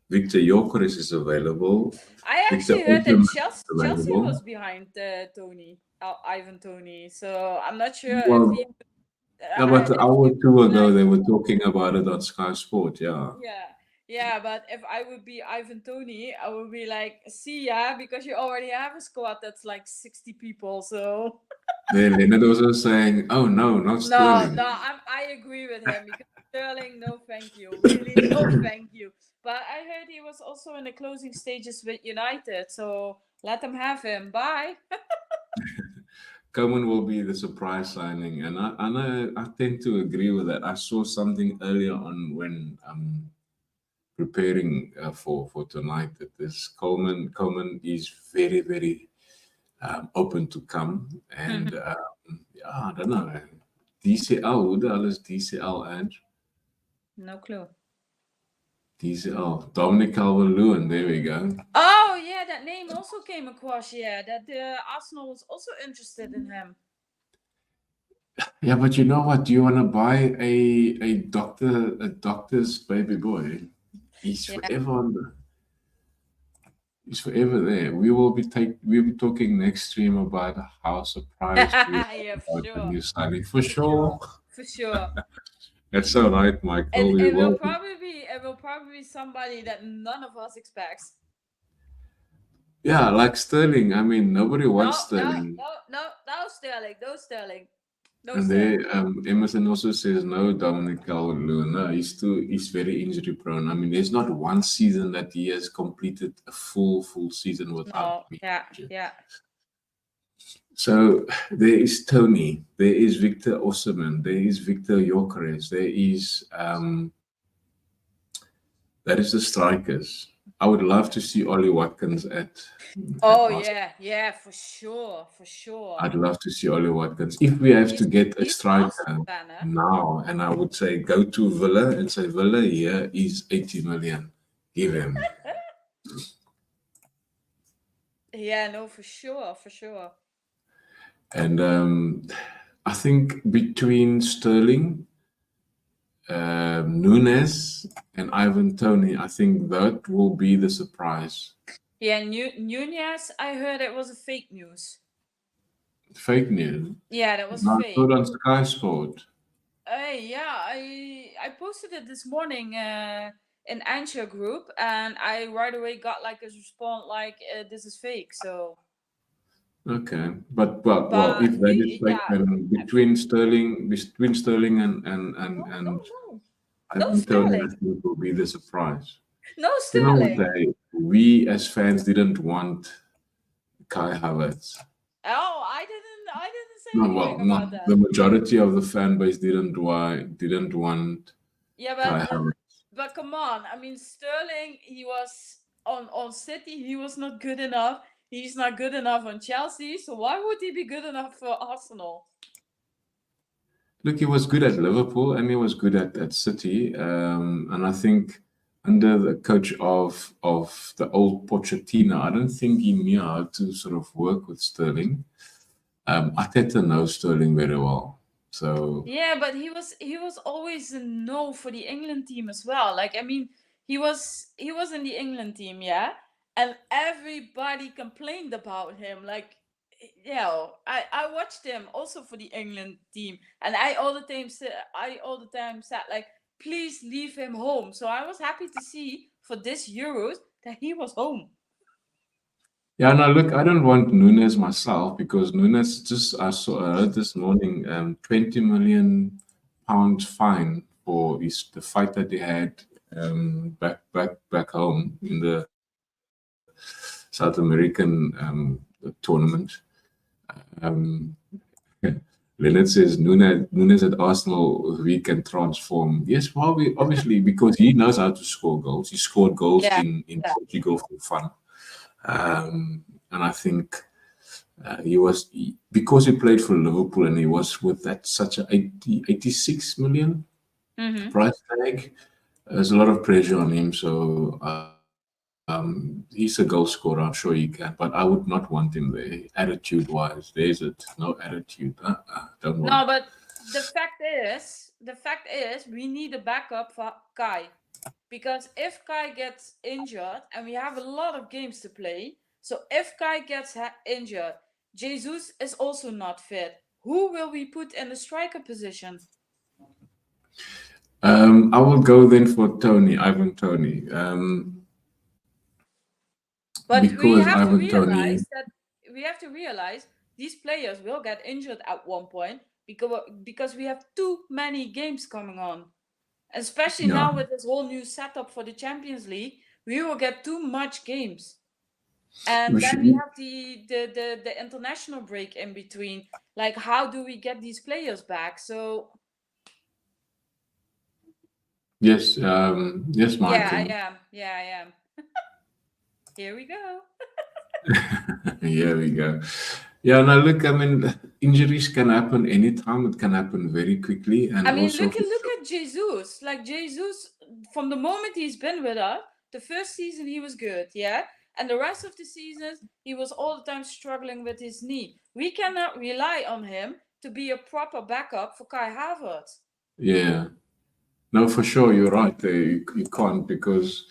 Victor Gyökeres is available. I Victor actually heard that Osimhen is Chelsea was available. behind Tony, Ivan Tony. So I'm not sure if he. Well, yeah, but an If hour he or two would ago, like, they were talking about it on Sky Sport. Yeah. yeah. But if I would be Ivan Tony, I would be like, see ya, because you already have a squad that's like 60 people. So Then Leonard was also saying, "Oh no, not Sterling." no, I agree with him because Sterling, no, thank you, really, no, thank you. But I heard he was also in the closing stages with United, so let them have him. Bye. Coman will be the surprise signing, and I tend to agree with that. I saw something earlier on when preparing for tonight that this Coleman is very open to come, and yeah, I don't know. DCL, hoe de hell is DCL, Ange? No clue. DCL, Dominic Calvert-Lewin. There we go. Oh yeah, that name also came across. Yeah, that Arsenal was also interested in him. Yeah, but you know what? Do you want to buy a doctor's baby boy? He's forever on the. He's forever there. We'll be talking next stream about how surprised we are Yeah, for about the sure. new signing. For sure. For sure. That's so right, Michael. And We it will will. probably be somebody that none of us expects. Yeah, like Sterling. I mean, nobody wants No Sterling. Sterling. No Sterling. No And Sterling. there, Emerson also says no, Dominic Calvert-Lewin. No, he's very injury prone. I mean, there's not one season that he has completed a full season without me. Yeah. So there is Tony, there is Victor Osimhen, there is Victor Gyökeres, there is that is the strikers. I would love to see Ollie Watkins at Arsenal. Yeah, for sure. I'd love to see Ollie Watkins. If we have to get a He's striker fan, eh? now, and I would say go to Villa and say, Villa, here is 80 million. Give him. Yeah, no, for sure. And I think between Sterling, Nunes, and Ivan Toney, I think that will be the surprise. Yeah, Nunez, I heard it was a fake news. Fake news? Yeah, that was Not fake. good on Sky Sport. Yeah, I posted it this morning in Answer group, and I right away got like a response like this is fake. So okay, but well, if that is fake, then between Sterling and Ivan Toney, I think will be the surprise. No Sterling. Sterling. We as fans didn't want Kai Havertz. Oh, I didn't say anything about that. The majority of the fan base didn't want Kai Havertz. But come on, I mean Sterling, he was on City, he was not good enough. He's not good enough on Chelsea, so why would he be good enough for Arsenal? Look, he was good at Liverpool and he was good at City, and I think under the coach of the old Pochettino, I don't think he knew how to sort of work with Sterling. Arteta knows Sterling very well, so yeah, but he was always a no for the England team as well. Like I mean, he was in the England team, yeah, and everybody complained about him. Like, you know, I watched him also for the England team, and I all the time said like, please leave him home. So I was happy to see for this Euros that he was home. yeah, no, look, I don't want Nunes myself because Nunes I heard this morning, 20 million pound fine for the fight that he had back home in the South American tournament. Leonard says Nunes at Arsenal, we can transform. Yes, well, obviously because he knows how to score goals. He scored goals in Portugal for fun. And I think because he played for Liverpool and he was with that such a 86 million price tag, there's a lot of pressure on him. So He's a goal scorer. I'm sure he can, but I would not want him there. Attitude-wise, there's it. No attitude. Don't want. No, but the fact is, we need a backup for Kai, because if Kai gets injured, and we have a lot of games to play, so if Kai gets injured, Jesus is also not fit. Who will we put in the striker position? I will go then for Tony, Ivan Tony. But we Because have to Ivan Tony, realize these players will get injured at one point because we have too many games coming on. Especially now with this whole new setup for the Champions League, we will get too much games. And then we have the international break in between. Like, how do we get these players back? So yes, Michael. Yeah, I am. Here we go. Here we go. Yeah, now look, I mean, injuries can happen anytime. It can happen very quickly. And I mean, also look at Jesus. Like, Jesus, from the moment he's been with us, the first season he was good, yeah? And the rest of the seasons, he was all the time struggling with his knee. We cannot rely on him to be a proper backup for Kai Havertz. Yeah. No, for sure, you're right. You can't, because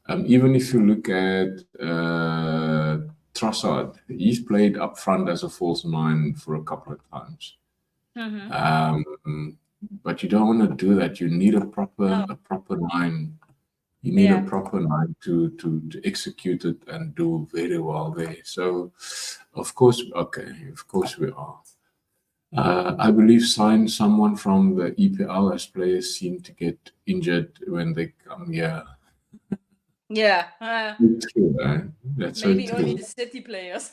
even if you look at Trossard, he's played up front as a false nine for a couple of times. But you don't want to do that. You need a proper nine. You need a proper nine to execute it and do very well there. So, of course we are. I believe sign someone from the EPL, as players seem to get injured when they come here. Yeah. It's true, that's maybe so only true. the City players.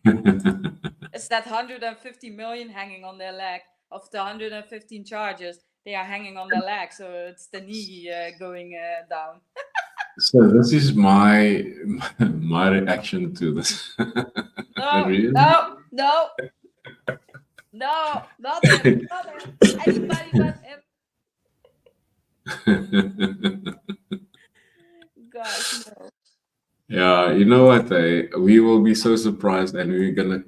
It's that 150 million hanging on their leg. Of the 115 charges, they are hanging on their leg, so it's the knee going down. So this is my reaction to this. No, Really? no, not him. Anybody but him. Gosh, no. Yeah, you know what? We will be so surprised, and we're gonna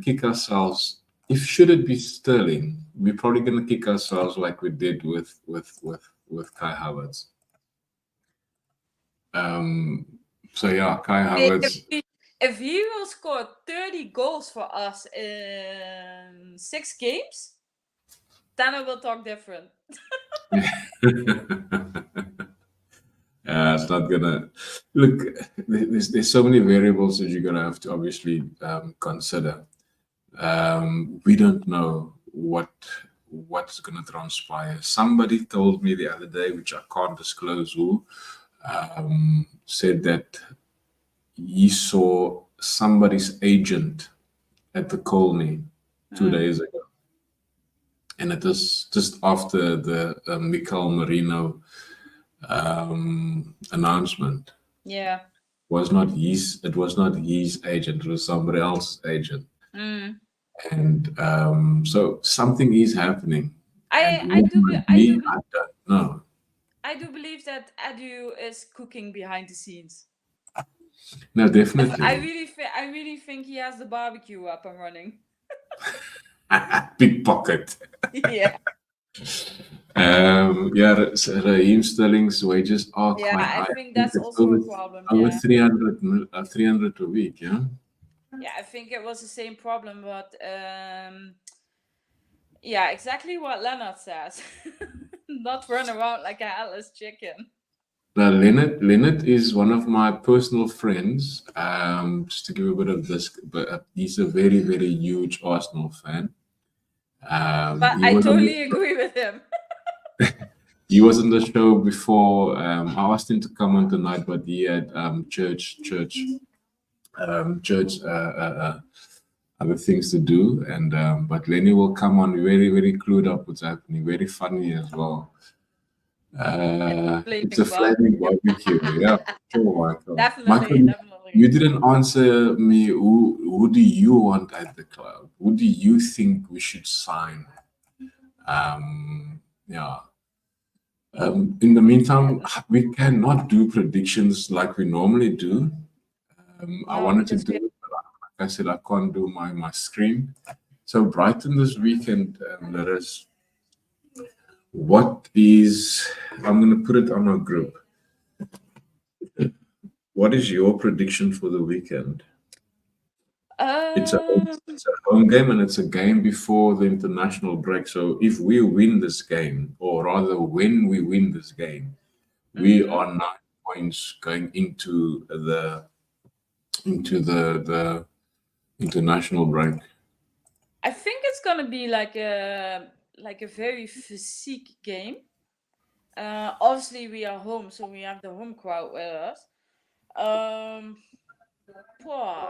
kick ourselves. If should it be Sterling, we're probably gonna kick ourselves like we did with Kai Havertz. So yeah, Kai Havertz. If he will score 30 goals for us in 6 games, then I will talk different. It's not gonna look. There's so many variables that you're gonna have to obviously consider. We don't know what's gonna transpire. Somebody told me the other day, which I can't disclose who, said that he saw somebody's agent at the Colney 2 days ago, and it was just after the Mikel Merino announcement. Yeah. It was not his agent, it was somebody else's agent. And so something is happening. I don't know. I do believe that Edu is cooking behind the scenes. No, definitely. I really think he has the barbecue up and running. Pickpocket. Yeah. Raheem Sterling's wages are quite high. I think that's also a problem. Over 300 a week, yeah? Yeah, I think it was the same problem, but yeah, exactly what Leonard says. Not run around like a headless chicken. Now, Leonard is one of my personal friends. Just to give a bit of this, but he's a very, very huge Arsenal fan. But I totally agree with him. He was on the show before. I asked him to come on tonight, but he had church, other things to do. And but Lenny will come on very, very clued up what's happening. Very funny as well. It's a flaming barbecue. Yeah, sure, Michael. Definitely. You didn't answer me. Who do you want at the club? Who do you think we should sign? Yeah. In the meantime, we cannot do predictions like we normally do. I No, wanted to because do it, but like I said, I can't do my screen. So Brighton this weekend, let us. What is? I'm going to put it on our group. What is your prediction for the weekend? It's a um, home game and it's a game before the international break. So if we win this game, or rather when we win this game, we mhm. are 9 points going into the international break. I think it's gonna be like a very physique game. Obviously we are home, so we have the home crowd with us. Um,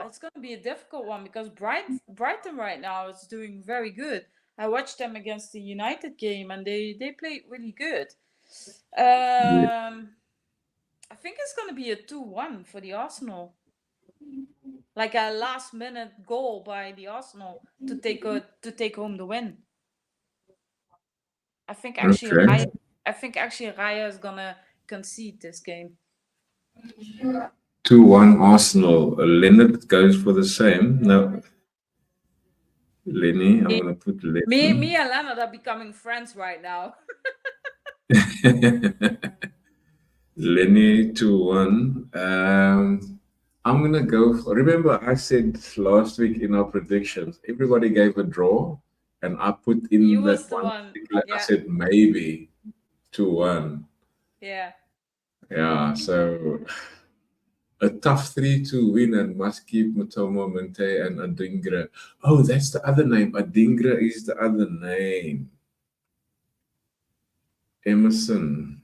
it's gonna be a difficult one because Brighton right now is doing very good. I watched them against the United game and they played really good. Yeah. I think it's gonna be a 2-1 for the Arsenal. Like a last minute goal by the Arsenal to take home the win. I think actually Okay. Raya is gonna concede this game. 2-1 Arsenal. Leonard goes for the same. No, Lenny. I'm Me, going to put me Lenny. and Leonard are becoming friends right now. Lenny 2-1. I'm going to go for. Remember, I said last week in our predictions, everybody gave a draw, and I put You in was that the one one. particular. I Yeah, said maybe 2-1. yeah. Yeah, so a tough 3-2 win and must keep Mutomo Mente and Adingra. Oh, that's the other name. Adingra is the other name. Emerson.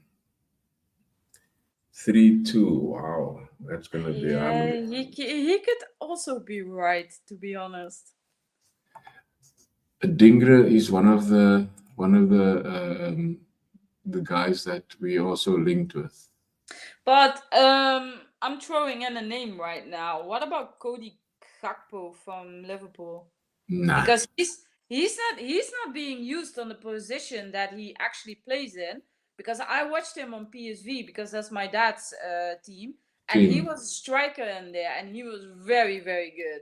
3-2. Wow. That's gonna be Yeah, ugly. he could also be right, to be honest. Adingra is one of the guys that we also linked with. But I'm throwing in a name right now. What about Cody Gakpo from Liverpool? Nah. Because he's not being used on the position that he actually plays in. Because I watched him on PSV because that's my dad's team, and he Team. was a striker in there, and he was very very good.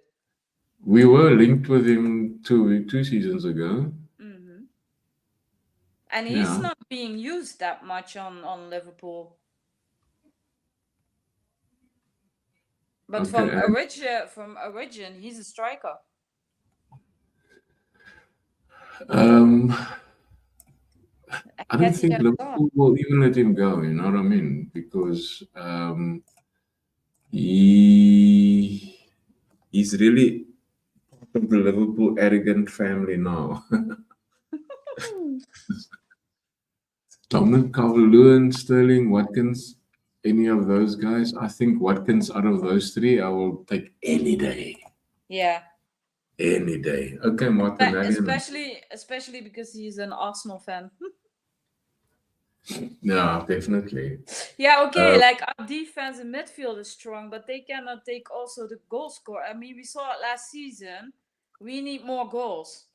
We were linked with him two seasons ago. Hmm. And he's Yeah. not being used that much on Liverpool. But Okay. And from origin, he's a striker. um I don't Has he think ever gone? Liverpool will even let him go, you know what I mean? Because he he's really part of the Liverpool arrogant family now. Dominic Calvert-Lewin, Sterling, Watkins, any of those guys. I think Watkins out of those three, I will take any day. Yeah. Any day. Okay, Martinelli. Especially because he's an Arsenal fan. Yeah, definitely. Yeah, okay, Uh, like our defense and midfield is strong, but they cannot take also the goal score. I mean, we saw it last season. We need more goals.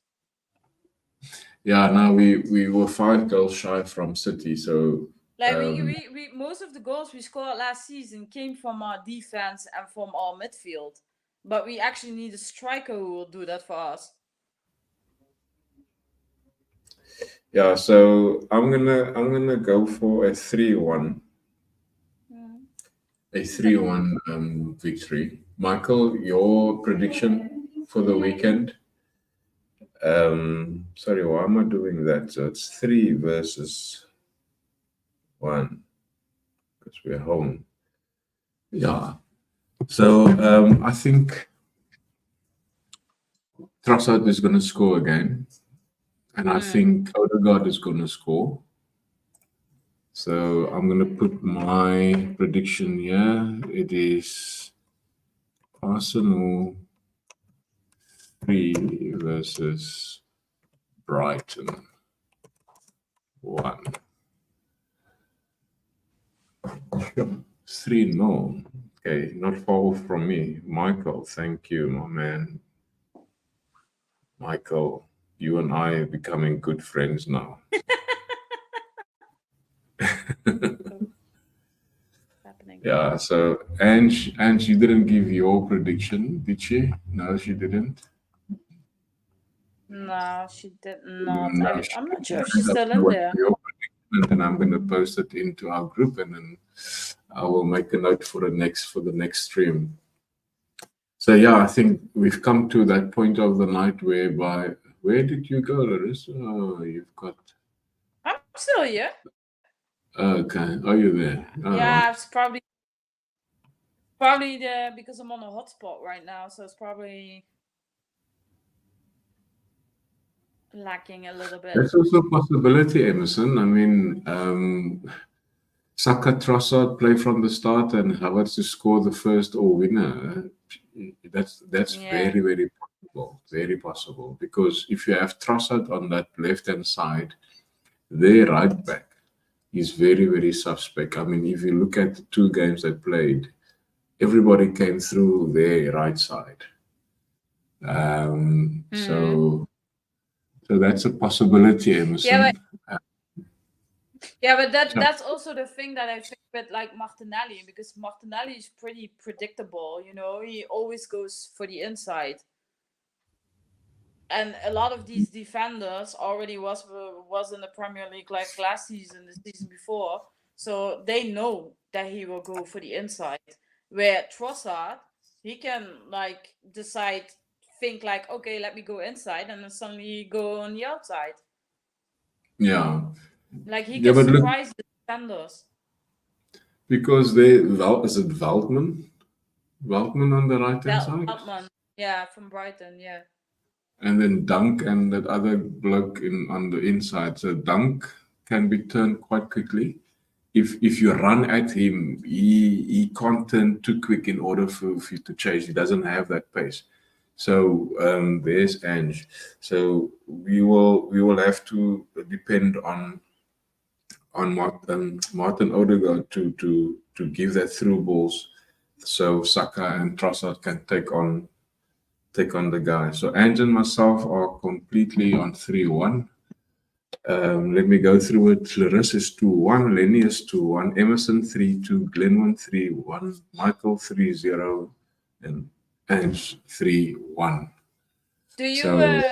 yeah, now we were 5 goals shy from City, so Like um, we most of the goals we scored last season came from our defense and from our midfield. But we actually need a striker who will do that for us. yeah, so I'm gonna go for a 3-1. Mhm. A 3-1 victory. Michael, your prediction for the weekend? Sorry, why am I doing that? So it's 3 versus 1 because we're home. Yeah. So I think Trossard is going to score again, and I Mm. think Odegaard is going to score. So I'm going to put my prediction here. It is Arsenal 3 versus Brighton 1. 3-0. Okay, not far from me. Michael, thank you, my man. Michael, you and I are becoming good friends now. Yeah. So and she didn't give your prediction, did she? No, she didn't. No, she did not. No, she I'm not sure if didn't. she's I'm still gonna in wait there. for your prediction, and then I'm gonna post it into our group, and then I will make a note for the next stream. So yeah, I think we've come to that point of the night whereby where did you go, Larissa? Oh, you've got I'm still here. okay. Are you there? All right. Yeah, it's probably the because I'm on a hotspot right now, so it's probably lacking a little bit. That's also a possibility, Emerson. I mean, Saka Trossard play from the start and Havertz to score the first or winner. That's Yeah. very possible. Very possible. Because if you have Trossard on that left hand side, their right back is very suspect. I mean, if you look at the two games they played, everybody came through their right side. So that's a possibility, Emerson. Yeah, but So, that's also the thing that I think with like Martinelli, because Martinelli is pretty predictable, you know, he always goes for the inside. And a lot of these defenders already was in the Premier League like last season, the season before, so they know that he will go for the inside. Where Trossard, he can like decide, think like, okay, let me go inside, and then suddenly go on the outside. yeah. Like he Yeah, can but look, surprise the defenders. because is it Veltman? Veltman on the right hand side? Veltman, yeah, from Brighton, yeah. And then Dunk and that other bloke on the inside. So Dunk can be turned quite quickly. If you run at him, he can't turn too quick in order for you to chase. He doesn't have that pace. So there's Ange. So we will have to depend on Martin Odegaard to give that through balls, so Saka and Trossard can take on the guy. So Ange and myself are completely on 3-1. Let me go through it. Larissa is 2-1, Lenny is 2-1, Emerson 3-2, Glenwyn 3-1, Michael 3-0, and Ange 3-1. Do you So,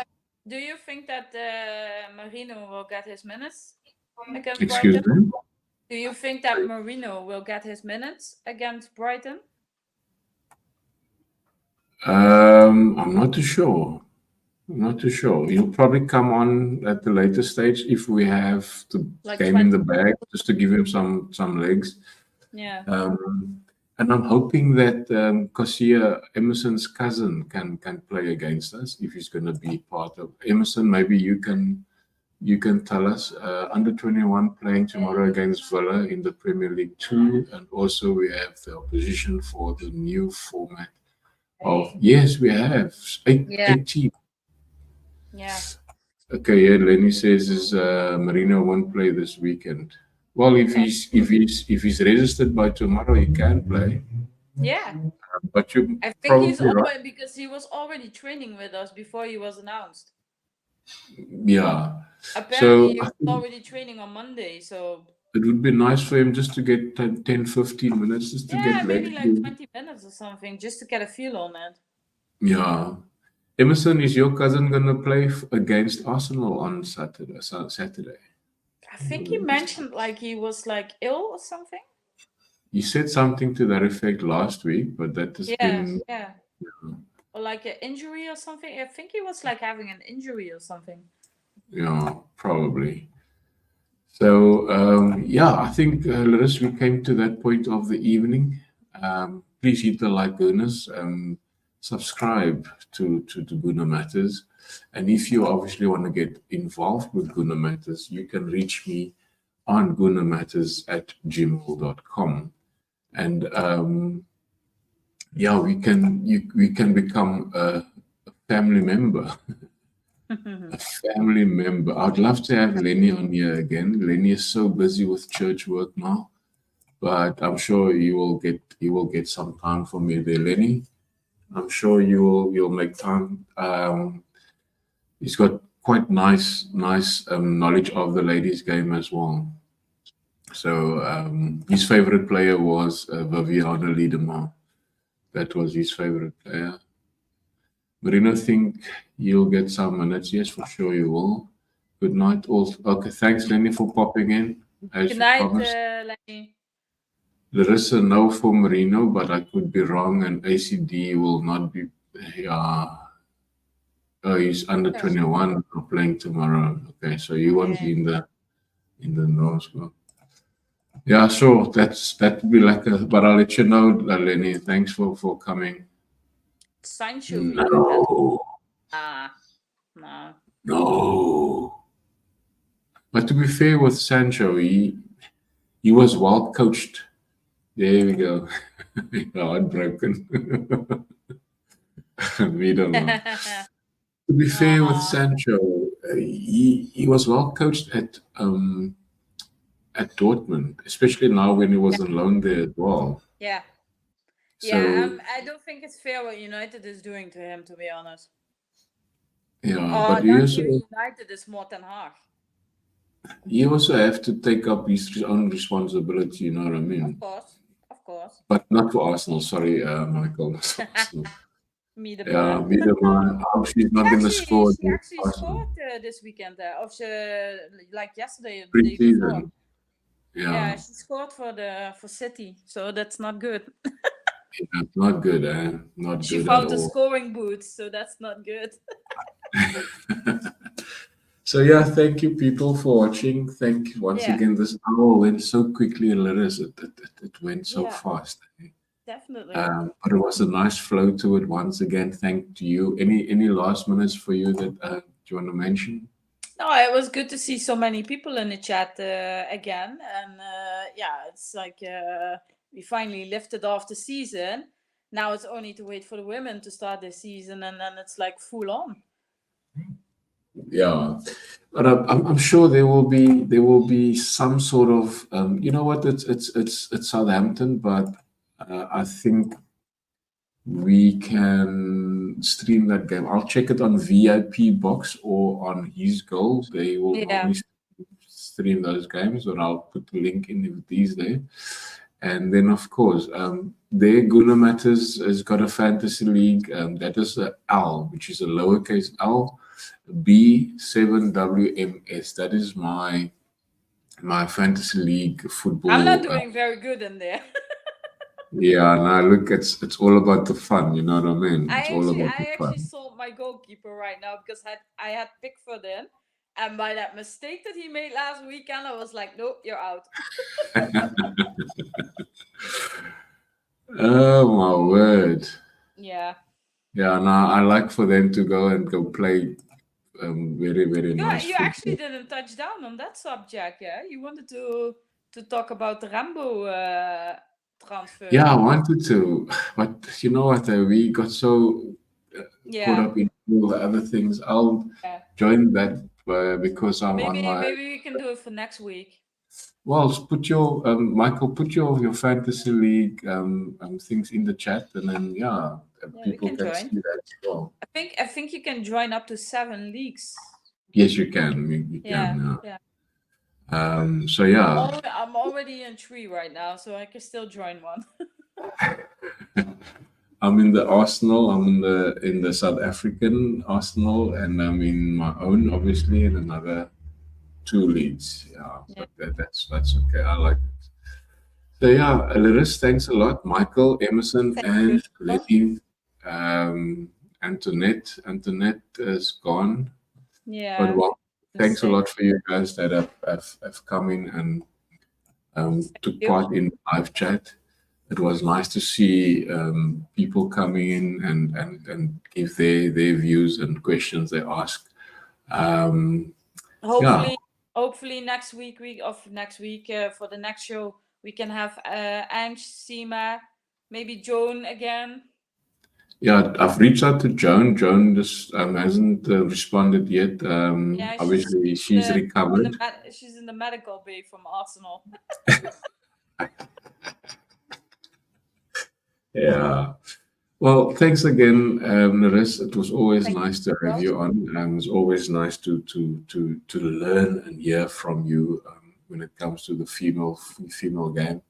do you think that Marino will get his minutes against excuse Brighton? me? Do you think that Marino will get his minutes against Brighton? I'm not too sure. Not too sure. He'll probably come on at the later stage if we have the Like game in 20. the bag, just to give him some legs. Yeah. And I'm hoping that Kosia, Emerson's cousin, can play against us if he's going to be part of Emerson. Maybe you can tell us. Under 21 playing tomorrow against Villa in the Premier League 2, and also we have the opposition for the new format of yes, we have Yeah. 8 teams. Yeah. Okay, yeah, Lenny says is Marino won't play this weekend. Well, if he's registered by tomorrow, he can play. Yeah. But you I think probably he's right. already, because he was already training with us before he was announced. Yeah. Apparently, So he was already training on Monday, so it would be nice for him just to get 10, 15 minutes just to yeah, get maybe legs. like 20 minutes or something, just to get a feel on it. Yeah. Emerson, is your cousin gonna play against Arsenal on Saturday? I think he mentioned like he was like ill or something. You said something to that effect last week, but that has been Yeah. Or like an injury or something. I think he was like having an injury or something. yeah, probably. So yeah, I think Larissa, we came to that point of the evening. Please hit the like bonus, subscribe to Guna Matters, and if you obviously want to get involved with Guna Matters, you can reach me on gunamatters@gmail.com, and yeah, we can become a family member. A family member. I'd love to have Lenny on here again. Lenny is so busy with church work now, but I'm sure you will get some time for me there, Lenny. I'm sure you'll make time. He's got quite nice knowledge of the ladies' game as well. So his favorite player was Viviana Liedema. That was his favorite player. Marino, think you'll get some minutes. Yes, for sure you will. Good night, all. Okay, thanks, Lenny, for popping in, as Good you night, promised. Lenny. Larissa, no for Marino, but I could be wrong, and ACD will not be. He's under 21, playing tomorrow. Okay, so you won't be in the North. Well, yeah, sure. That would be like a. But I'll let you know, Lenny. Thanks for coming. Sancho weekend. No, No. no. But to be fair with Sancho, he was well coached. There we go. Heartbroken. We don't know. To be fair with Sancho, he was well coached at Dortmund, especially now when he was on loan there as well. Yeah. So, I don't think it's fair what United is doing to him, to be honest. yeah, but not even United is more than half. You also have to take up his own responsibility, you know what I mean? Of course. But not for Arsenal, sorry, Michael. Miedema. Miedema. I hope she's not in the squad. She actually scored this weekend, or like yesterday. Pre-season. Yeah, she scored for City, so that's not good. Yeah, not good, eh? Not she good found at the all. scoring boots, so that's not good. So yeah, thank you people for watching. Thank you once again. This hour went so quickly, Larissa. It went so fast. Definitely. But it was a nice flow to it. Once again, thank you. Any last minutes for you that you want to mention? No, it was good to see so many people in the chat again, and it's like we finally lifted off the season. Now it's only to wait for the women to start the season, and then it's like full on. Yeah, but I'm sure there will be some sort of you know what, it's Southampton, but I think we can stream that game. I'll check it on VIP box or on his goal. They will normally stream those games, or I'll put the link in if these there. And then of course there Guna Matters has got a fantasy league that is a L, which is a lowercase L B7WMS. That is my fantasy league football. I'm not doing very good in there. Yeah, now look, it's all about the fun. You know what I mean? I actually sold my goalkeeper right now because I had Pickford in, and by that mistake that he made last weekend, I was like, nope, you're out. Oh my word! Yeah. Yeah, now I like for them to go play very, very nice. You actually didn't touch down on that subject, yeah? You wanted to talk about the RAMBO transfer. Yeah, I wanted to, but you know what? We got so caught up in all the other things. I'll join that because I'm on my. Maybe we can do it for next week. Well, put your Michael, put your fantasy league things in the chat, and then people can see that as well. I think you can join up to 7 leagues. Yes, you can. You can. Yeah. So yeah. I'm already in 3 right now, so I can still join one. I'm in the Arsenal. I'm in the South African Arsenal, and I'm in my own, obviously, in another 2 leagues. Yeah. But that's okay. I like it. So yeah, Aliris, thanks a lot. Michael, Emerson, and Letty. Antoinette is gone. Yeah. But well, thanks a lot for you guys that have come in and took part in live chat. It was nice to see people coming in and give their views and questions they ask. Hopefully next week for the next show we can have Ange, Sima, maybe Joan again. Yeah, I've reached out to Joan. Joan just hasn't responded yet. Obviously, she's recovered. She's in the medical bay from Arsenal. Yeah. Well, thanks again, Naris. It was always nice to have you on. It's always nice to learn and hear from you when it comes to the female game.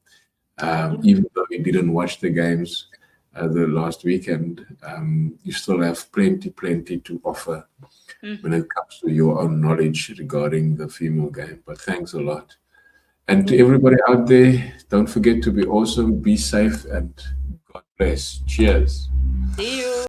Even though you didn't watch the games the last weekend, you still have plenty to offer when it comes to your own knowledge regarding the female game. But thanks a lot. And to everybody out there, don't forget to be awesome, be safe, and God bless. Cheers. See you.